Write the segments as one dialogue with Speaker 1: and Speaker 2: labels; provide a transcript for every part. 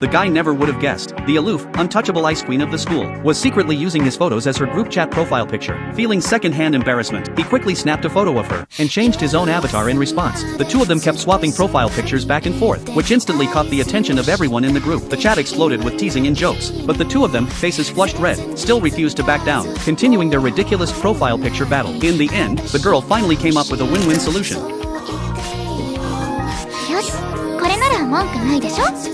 Speaker 1: The guy never would have guessed. The aloof, untouchable ice queen of the school was secretly using his photos as her group chat profile picture. Feeling second-hand embarrassment, he quickly snapped a photo of her and changed his own avatar in response. The two of them kept swapping profile pictures back and forth, which instantly caught the attention of everyone in the group. The chat exploded with teasing and jokes, but the two of them, faces flushed red, still refused to back down, continuing their ridiculous profile picture battle. In the end, the girl finally came up with a win-win solution.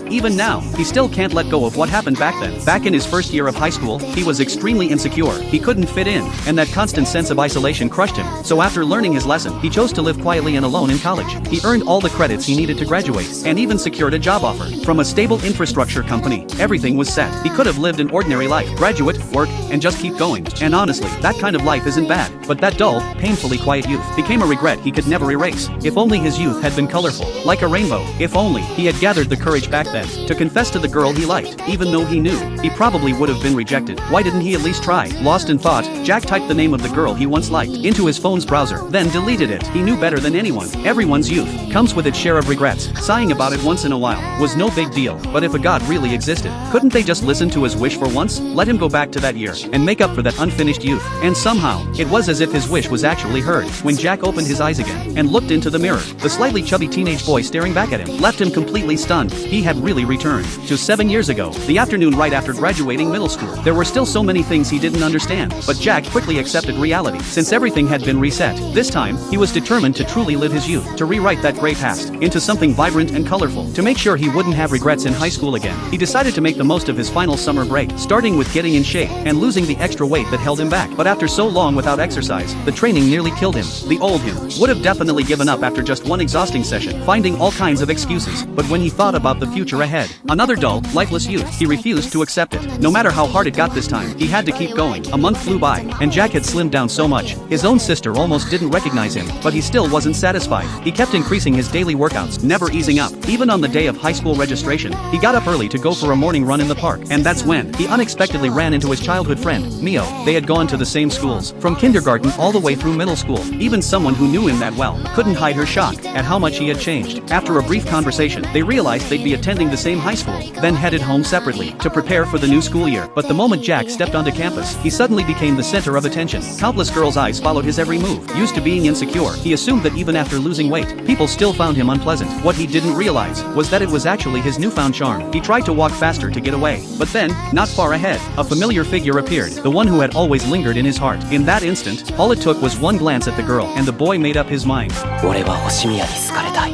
Speaker 1: Even now, he still can't let go of what happened back then. Back in his first year of high school, he was extremely insecure. He couldn't fit in, and that constant sense of isolation crushed him. So after learning his lesson, he chose to live quietly and alone in college. He earned all the credits he needed to graduate, and even secured a job offer from a stable infrastructure company. Everything was set. He could have lived an ordinary life, graduate, work, and just keep going. And honestly, that kind of life isn't bad. But that dull, painfully quiet youth became a regret he could never erase. If only his youth had been colorful, like a rainbow. If only he had gathered the courage back then to confess to the girl he liked, even though he knew he probably would have been rejected. Why didn't he at least try? Lost in thought, Jack typed the name of the girl he once liked into his phone's browser, then deleted it. He knew better than anyone. Everyone's youth comes with its share of regrets. Sighing about it once in a while was no big deal, but if a god really existed, couldn't they just listen to his wish for once? Let him go back to that year and make up for that unfinished youth. And somehow, it was as if his wish was actually heard. When Jack opened his eyes again and looked into the mirror, the slightly chubby teenage boy staring back at him left him completely stunned. He had really returned to 7 years ago, the afternoon right after graduating middle school. There were still so many things he didn't understand, but Jack quickly accepted reality, since everything had been reset. This time, he was determined to truly live his youth, to rewrite that gray past into something vibrant and colorful. To make sure he wouldn't have regrets in high school again, he decided to make the most of his final summer break, starting with getting in shape and losing the extra weight that held him back. But after so long without exercise, the training nearly killed him. The old him would have definitely given up after just one exhausting session, finding all kinds of excuses. But when he thought about the future ahead, another dull, lifeless youth, he refused to accept it. No matter how hard it got this time, he had to keep going. A month flew by, and Jack had slimmed down so much, his own sister almost didn't recognize him, but he still wasn't satisfied. He kept increasing his daily workouts, never easing up. Even on the day of high school registration, he got up early to go for a morning run in the park, and that's when he unexpectedly ran into his childhood friend, Mio. They had gone to the same schools, from kindergarten all the way through middle school. Even someone who knew him that well couldn't hide her shock at how much he had changed. After a brief conversation, they realized they'd be attending the same high school, then headed home separately to prepare for the new school year. But the moment Jack stepped onto campus, he suddenly became the center of attention. Countless girls' eyes followed his every move. Used to being insecure, he assumed that even after losing weight, people still found him unpleasant. What he didn't realize was that it was actually his newfound charm. He tried to walk faster to get away, but then, not far ahead, a familiar figure appeared, the one who had always lingered in his heart. In that instant, all it took was one glance at the girl, and the boy made up his mind.
Speaker 2: 俺は星宮に好かれたい。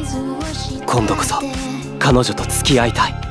Speaker 2: 今度こそ彼女と付き合いたい。